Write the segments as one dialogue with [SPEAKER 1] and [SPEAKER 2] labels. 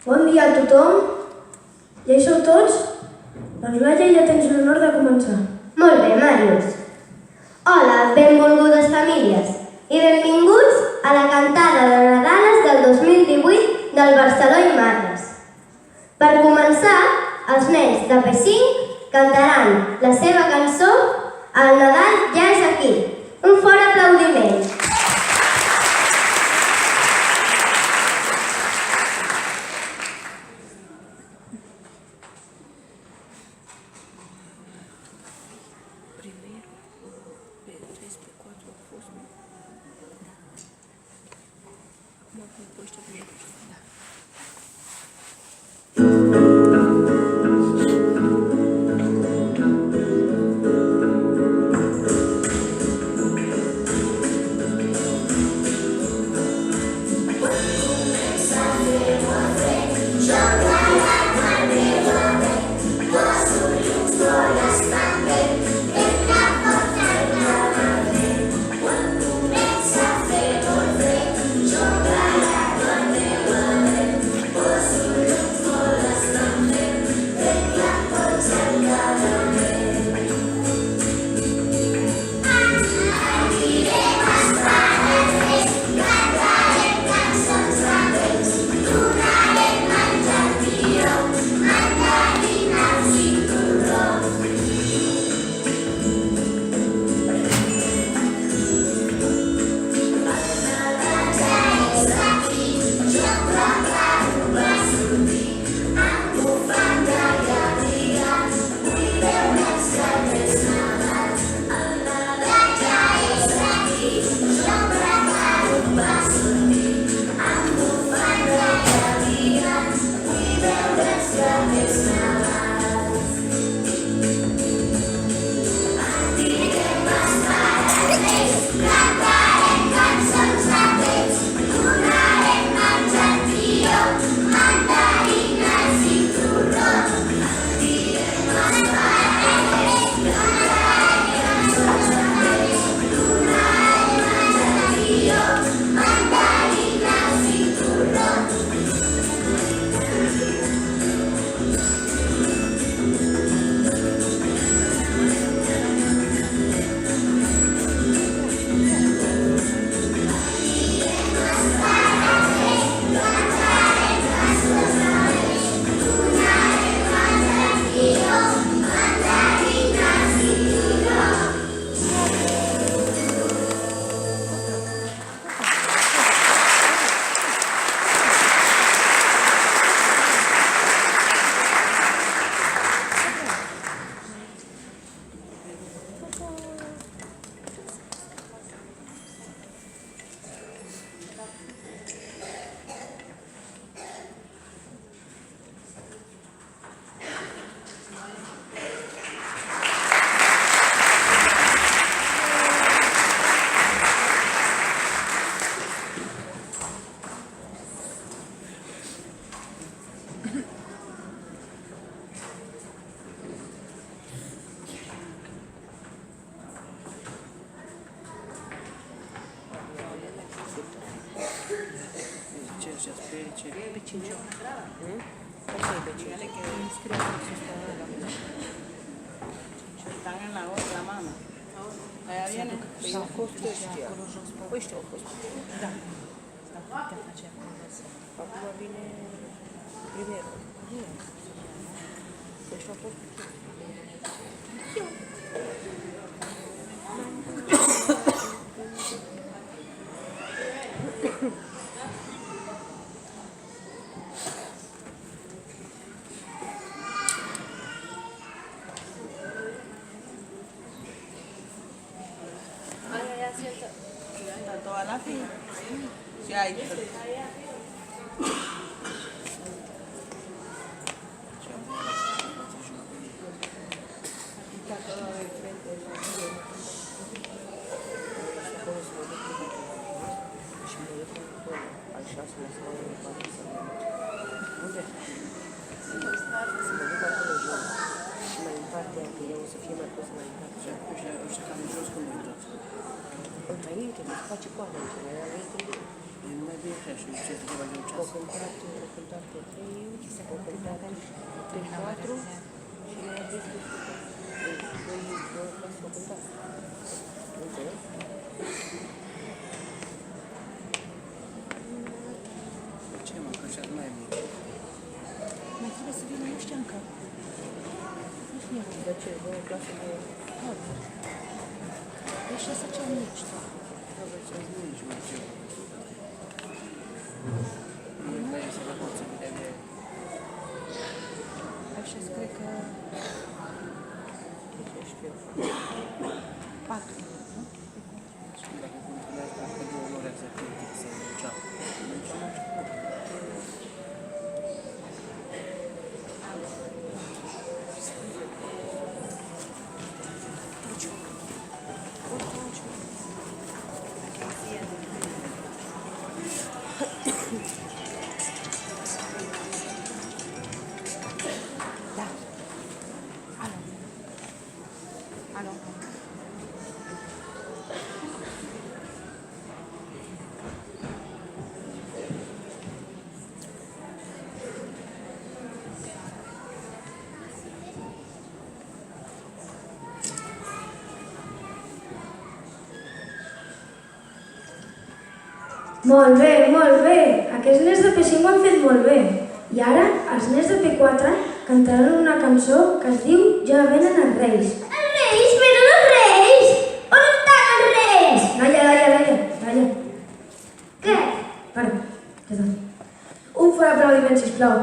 [SPEAKER 1] Bon dia a tothom. Ja hi sou tots? Doncs Laia, ja tens l'honor de començar.
[SPEAKER 2] Molt bé, Màrius. Hola, benvolgudes famílies i benvinguts a la cantada de Nadales del 2018 del Barceló i Marres. Per començar, els nens de P5 cantaran la seva cançó El Nadal ja és aquí. Un fort aplaudiment.
[SPEAKER 3] Están en la otra mano. Allá viene. Uite, au fost. Da. Acum vine primerul. Deci a fost. Toda la fila. Sí, hay. Está todo de frente. Înainte, face coadă, nu mai bine așa și ce să mai de un ceas. O cântat 3 ori, o cântat 4 și mai zis că două clase o cântat. Înțeles? Ce mă, că așa mai e mult.
[SPEAKER 4] Mai trebuie să vină, nu știu încă. Nu știu.
[SPEAKER 3] De ce? Două clase de...
[SPEAKER 4] Deci să ce mici.
[SPEAKER 3] Nu vreți nici, nu știu. Nu mai e să vă pot să vedem de...
[SPEAKER 4] Așa cred că...
[SPEAKER 3] Ce știu.
[SPEAKER 4] 4.
[SPEAKER 3] Și dacă continuați, dacă două ore să fie să înceapă.
[SPEAKER 4] Alo.
[SPEAKER 1] Molt bé, molt bé. Aquests nens de P5 ho han fet molt bé. I ara, els nens de P4 cantaran una cançó que es diu Ja venen els Reis.
[SPEAKER 2] Els Reis? Però els Reis? On estan els Reis?
[SPEAKER 1] Laia.
[SPEAKER 2] Què?
[SPEAKER 1] Para, ja està. Un fort aplaudiment, sisplau.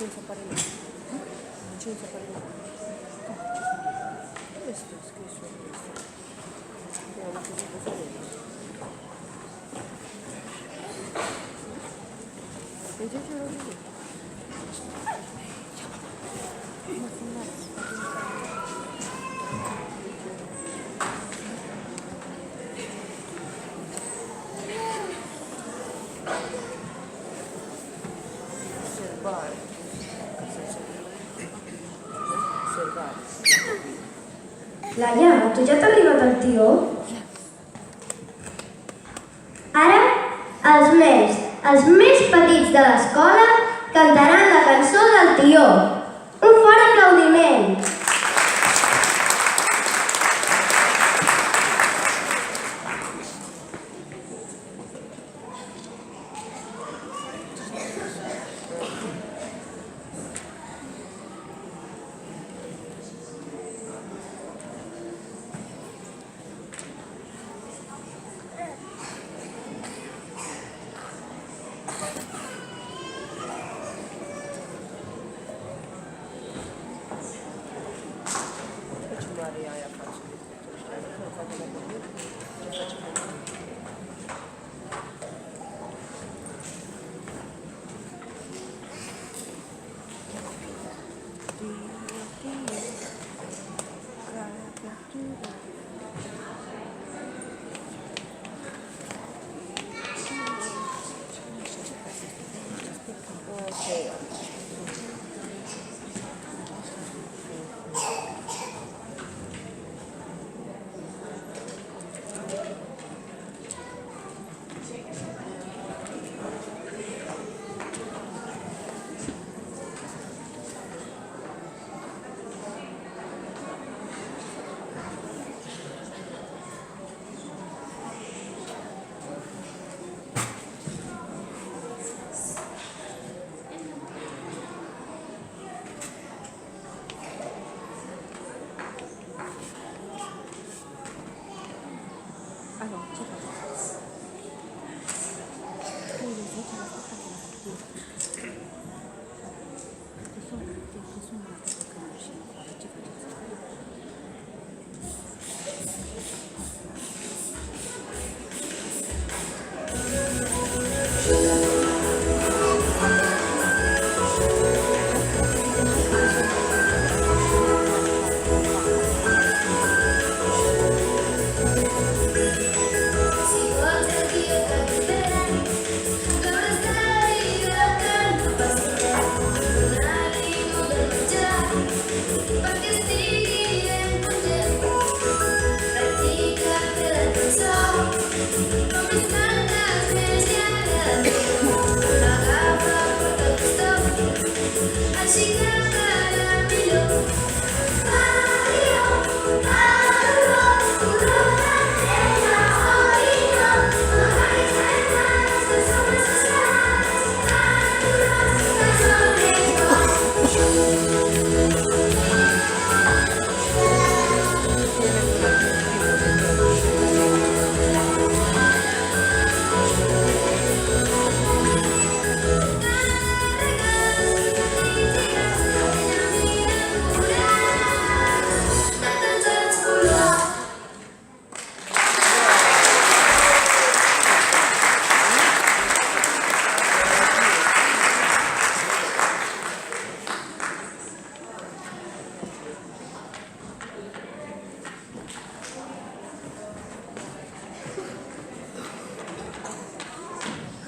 [SPEAKER 3] Licența pare mea. Licența pare mea. Este scrisul ăsta. I-am înțeles de fără. Înțeles ce rău de mă filmați. Observar. Observar.
[SPEAKER 1] Laia, a tu ja t'ha arribat el tió?
[SPEAKER 2] Ara, els més petits de l'escola cantaran la cançó del tió. Un fort aplaudiment!
[SPEAKER 3] Maria, ja faig. Okay.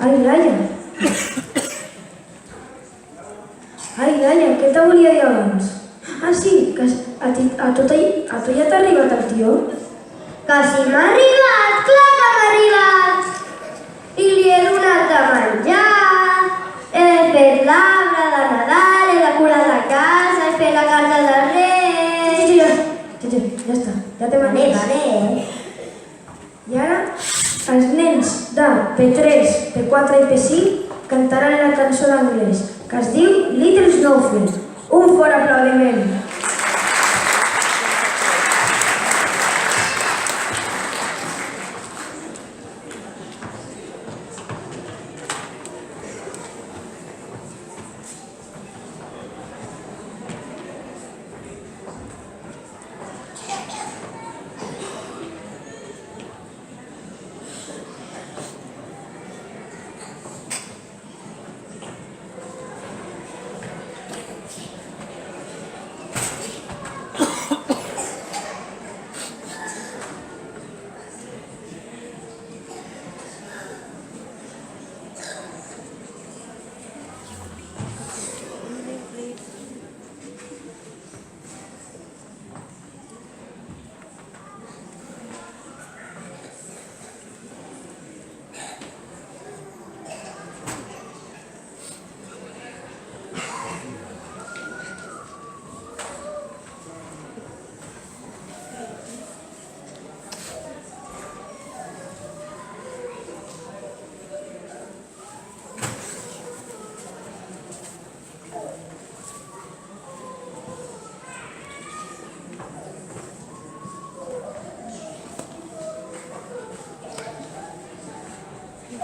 [SPEAKER 1] Ai, Laia! Ai, Laia, què te volia dir abans? Ah, sí, que a tu ja t'ha arribat el tió?
[SPEAKER 2] Que si m'ha arribat, clar que m'ha arribat! I li he donat de menjar, he fet l'arbre de Nadal, he decorat la casa, he fet la carta de Reis...
[SPEAKER 1] Ja està, ja t'hem
[SPEAKER 2] Vale,
[SPEAKER 1] entès.
[SPEAKER 2] vale.
[SPEAKER 1] I ara, els nens de P3, P4 i P5 cantaran la cançó d'anglès, que es diu Little Snowflake. Un fort aplaudiment.
[SPEAKER 5] You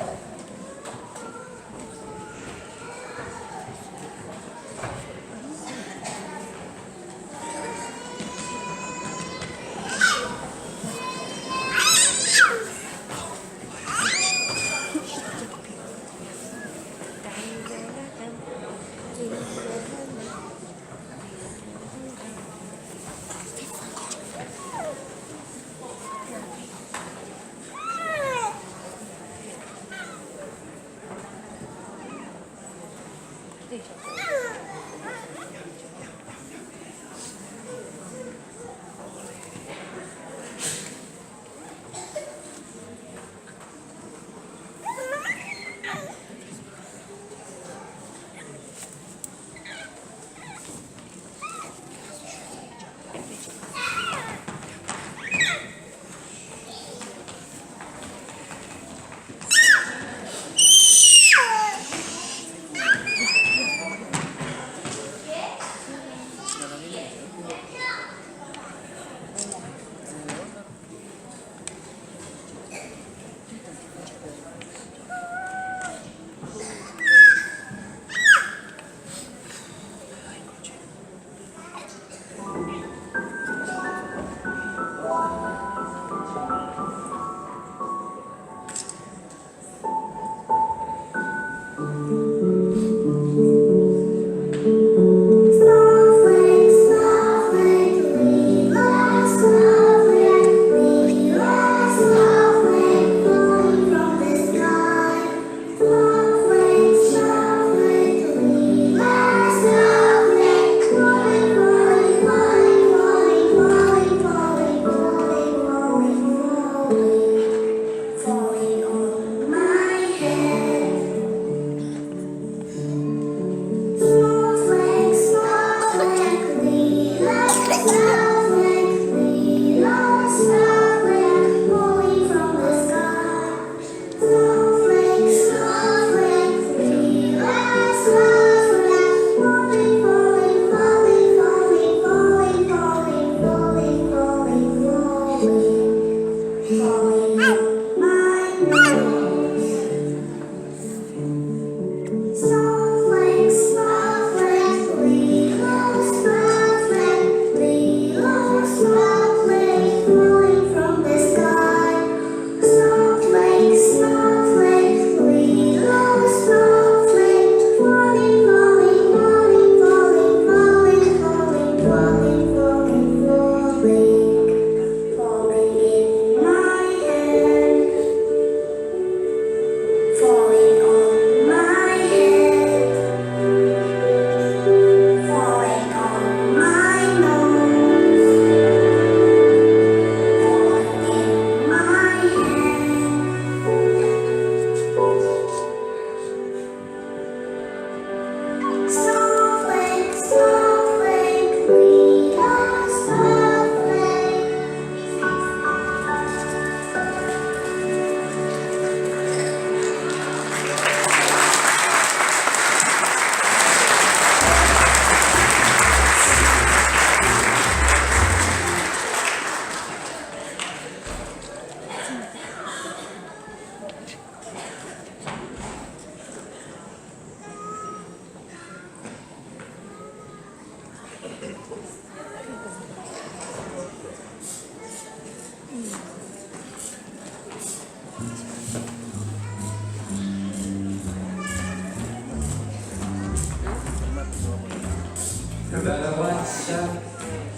[SPEAKER 5] better watch out,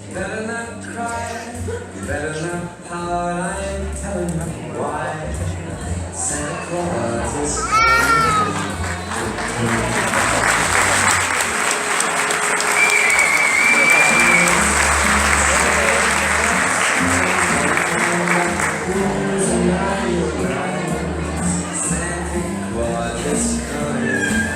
[SPEAKER 5] you better not cry, you better not pout, I ain't telling you why. Santa Claus is Santa Claus is coming.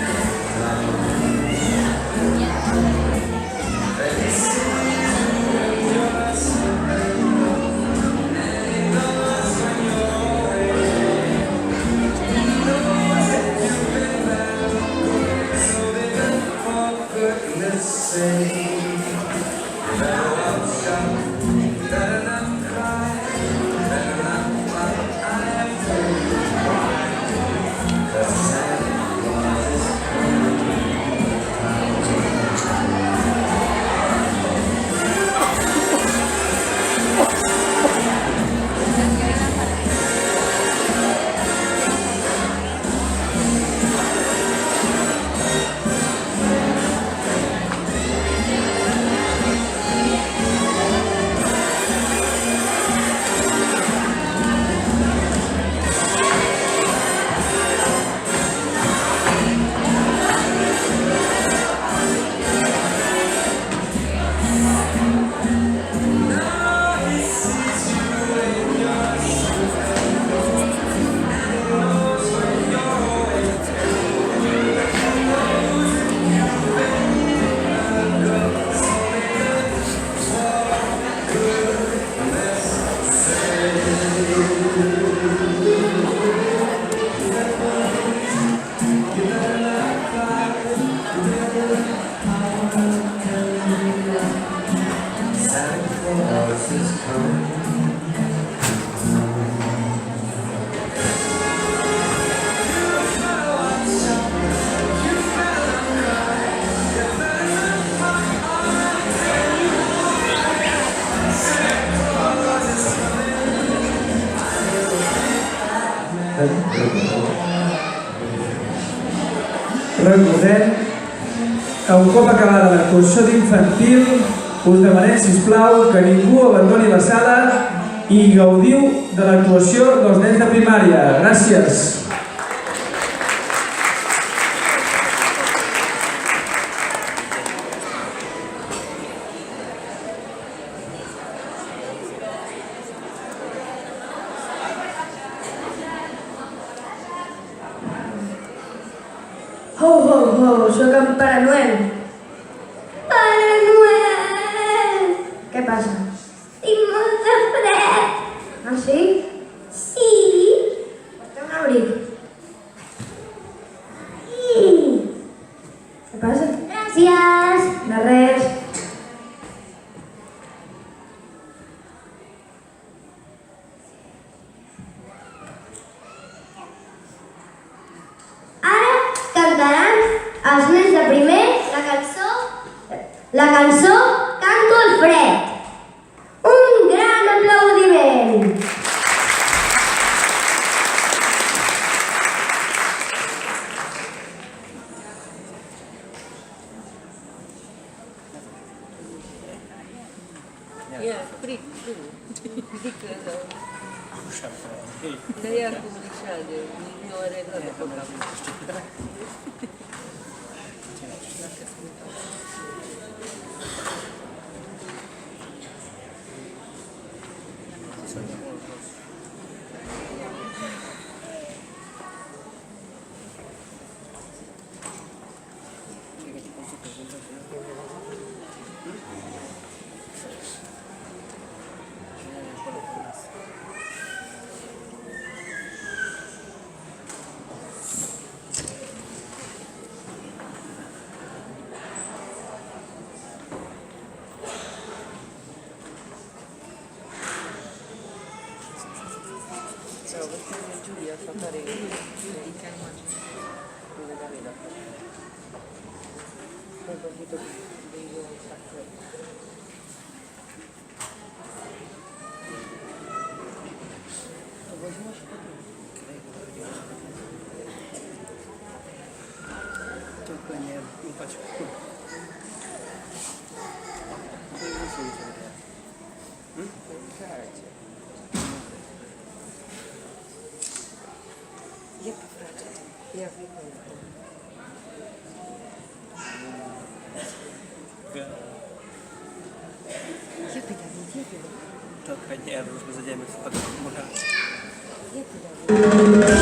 [SPEAKER 6] Recordem que un cop acabada l'actuació d'infantil us demanem, sisplau, que ningú abandoni la sala i gaudiu de l'actuació dels nens de primària. Gràcies.
[SPEAKER 1] Ho, ho, ho, sóc en Pare Noel.
[SPEAKER 2] Pare Noel!
[SPEAKER 1] Què passa?
[SPEAKER 2] Tinc molt de fred.
[SPEAKER 1] Ah, sí?
[SPEAKER 2] Sí?
[SPEAKER 1] Porta un abric.
[SPEAKER 2] Sí.
[SPEAKER 1] Què passa?
[SPEAKER 2] Gràcies.
[SPEAKER 1] De res.
[SPEAKER 2] Ara cantaran els nens de primer la cançó Canto al fred. Un gran aplaudiment.
[SPEAKER 3] Ja, prik, because da ja comunicato, non ho arredato poco. Ciao, perché Giulia fa fare il calmaggio. Dove la vedo. Poi capito che io faccio.
[SPEAKER 7] Только не пачку.
[SPEAKER 3] Я поправлю. Я выполню. Я педалю.
[SPEAKER 7] Только не нужно за диаметр подумать.
[SPEAKER 3] Я педалю.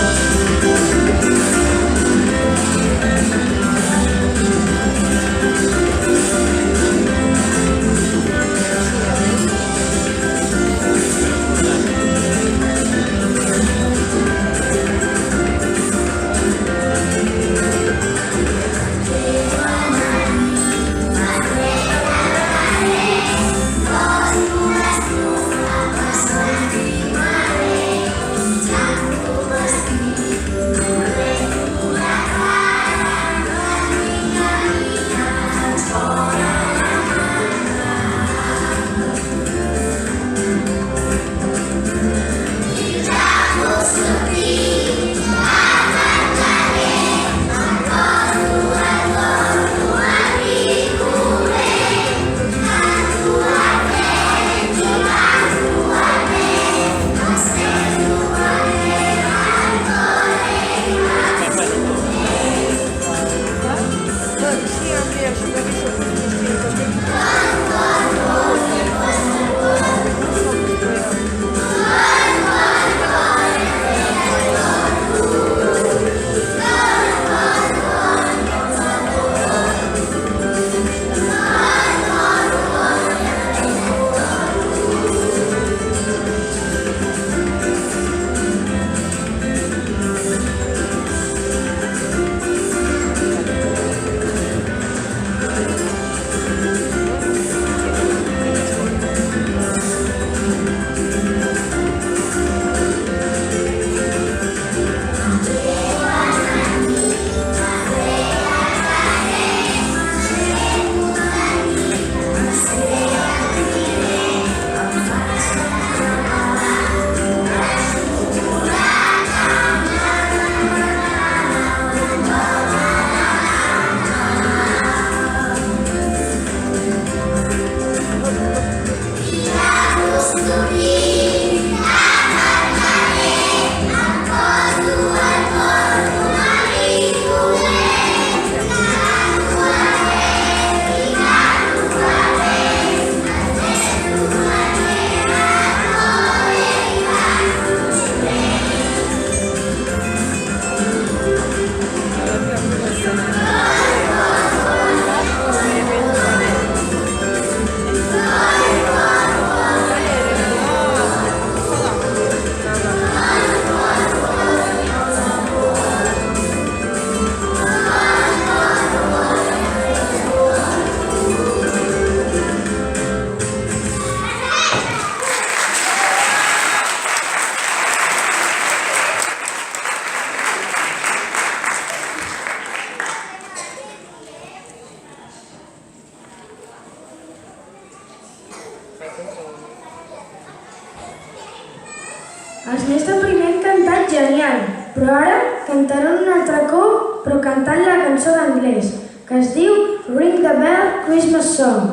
[SPEAKER 1] Però ara cantaran un altre cop, però cantant la cançó d'anglès, que es diu Ring the Bell Christmas Song.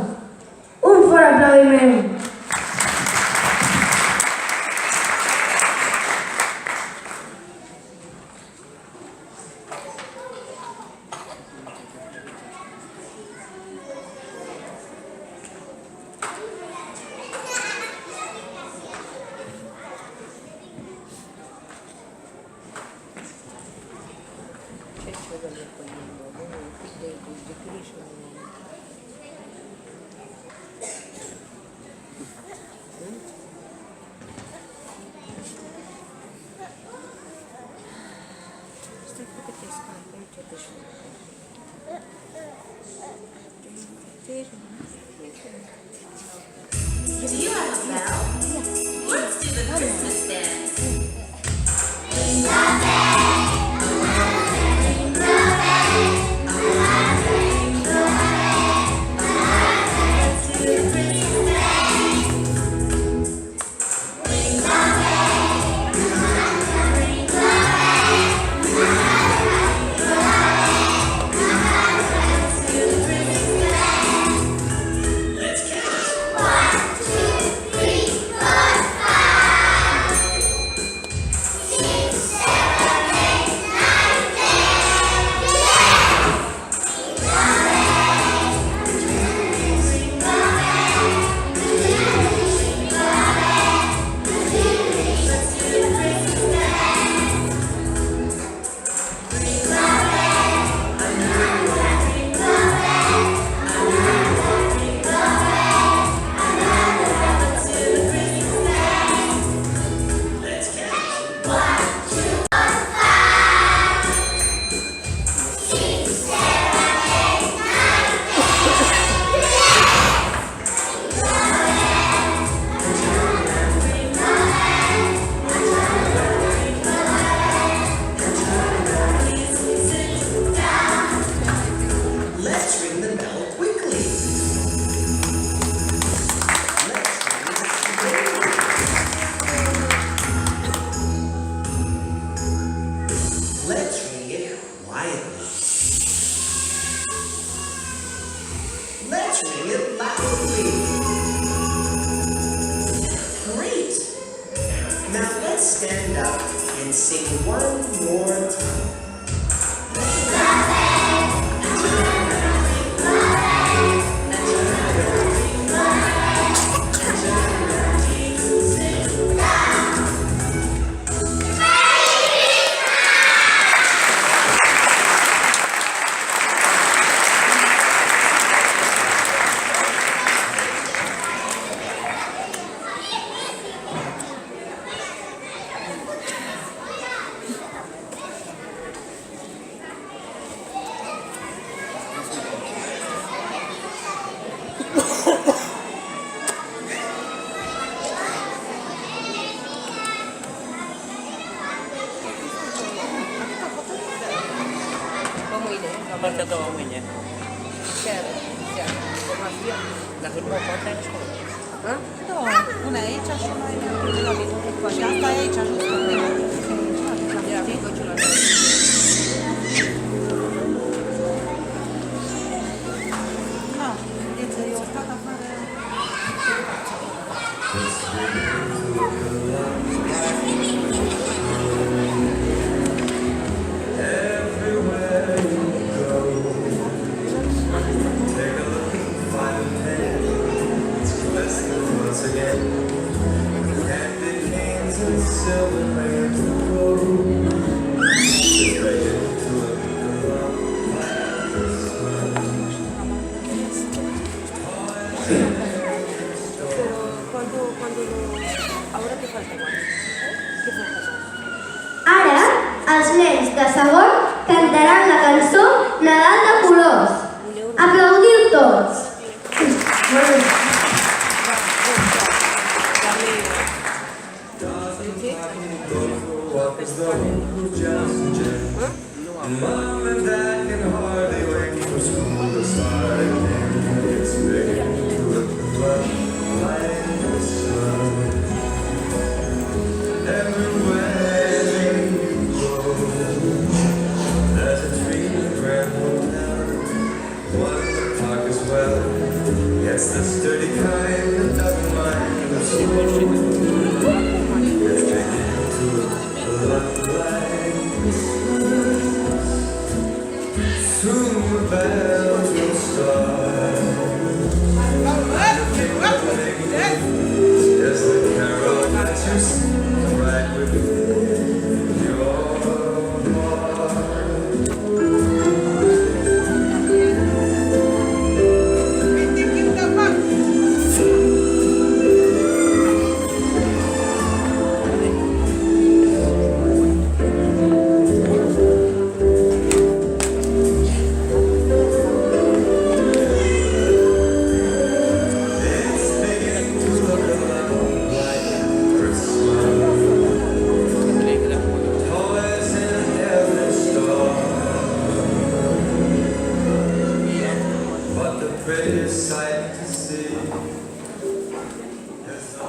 [SPEAKER 1] Un fort aplaudiment!
[SPEAKER 8] stand up and sing one more time.
[SPEAKER 7] Aparte de todo, muñe. La firma poate
[SPEAKER 4] No, una aici și una aici. Și asta e aici, jos.
[SPEAKER 3] Ia, cu celălalt.
[SPEAKER 4] Da, vedeți, eu stat afară.
[SPEAKER 5] Everywhere you go, take a look and find a pen. It's blessings once again. Candy canes and silver plates of gold. It's ready to look around like the sun.
[SPEAKER 3] Quando ahora te falta más. ¿Qué falta más?
[SPEAKER 2] Ara, els nens de segon cantaran la cançó Nadal de colors. Aplaudiu tots!
[SPEAKER 5] Walk as though we're just a jet. Mom and Dad can hardly wait for school to start again. It's beginning to look like the sun. Everywhere you go, Soon the bells will start. Yes, the carol that you sing right within your heart. It's beginning to look a lot like Christmas. Toys in every store. But the prettiest sight to see is the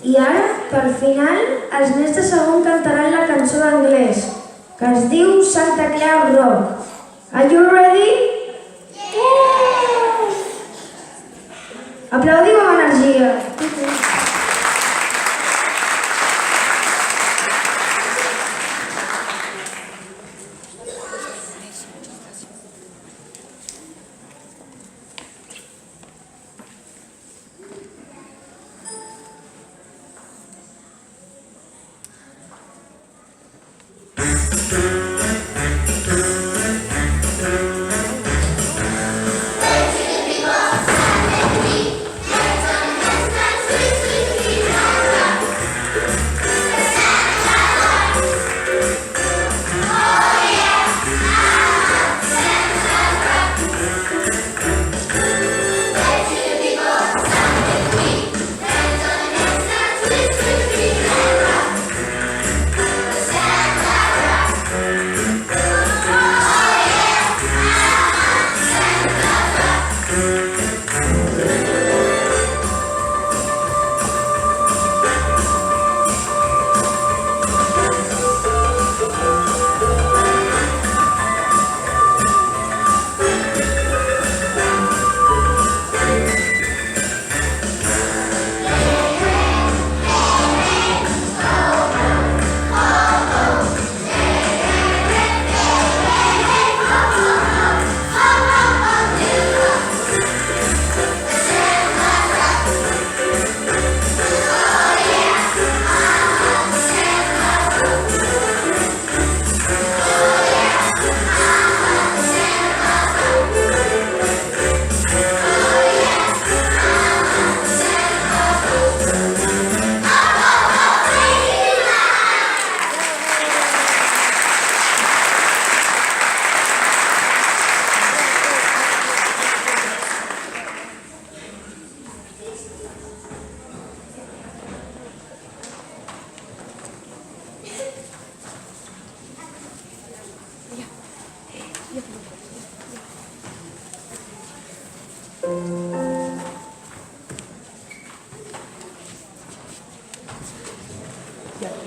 [SPEAKER 1] I ara, per final, els nens de segon cantaran la cançó d'anglès, que es diu Santa Claus Rock. Are you ready? Yeah! Aplaudiu amb energia.
[SPEAKER 2] Let's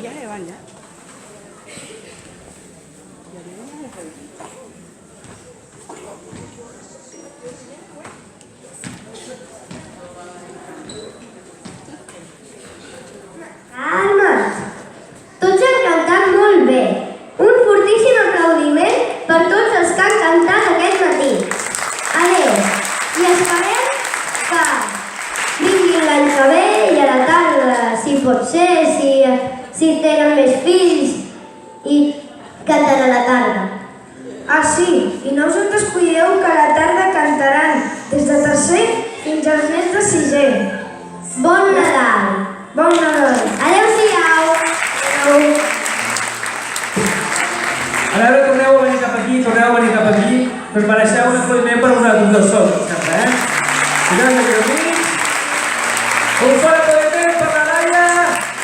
[SPEAKER 4] Ja, van ja.
[SPEAKER 2] Calma't! Tots han cantat molt bé. Un fortíssim aplaudiment per tots els que han cantat aquest matí. Adéu! I esperem que vinguin l'any que ve i a la tarda, si pot ser, si tenen més fills, i canten a la tarda.
[SPEAKER 1] Ah, sí, i no us en descuideu que a la tarda cantaran des de tercer fins als nens de sisè.
[SPEAKER 2] Bon Nadal!
[SPEAKER 1] Bon Nadal!
[SPEAKER 2] Adéu-siau! Adéu!
[SPEAKER 6] A veure, torneu a venir cap aquí, que us mereixeu un aplaudiment per una d'un dos sols, eh? Poseu-vos aquí a mi. Un fort aplaudiment per la Laia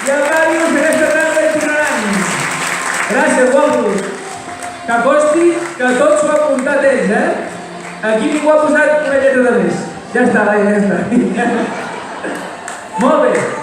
[SPEAKER 6] i el Màrius, que aquesta tarda hi tornaran. Gràcies, guapos. Que consti que tots ho han apuntat ells, eh? Aquí ningú ha posat una lletra de més. Ja està, Laia, ja està. Molt bé.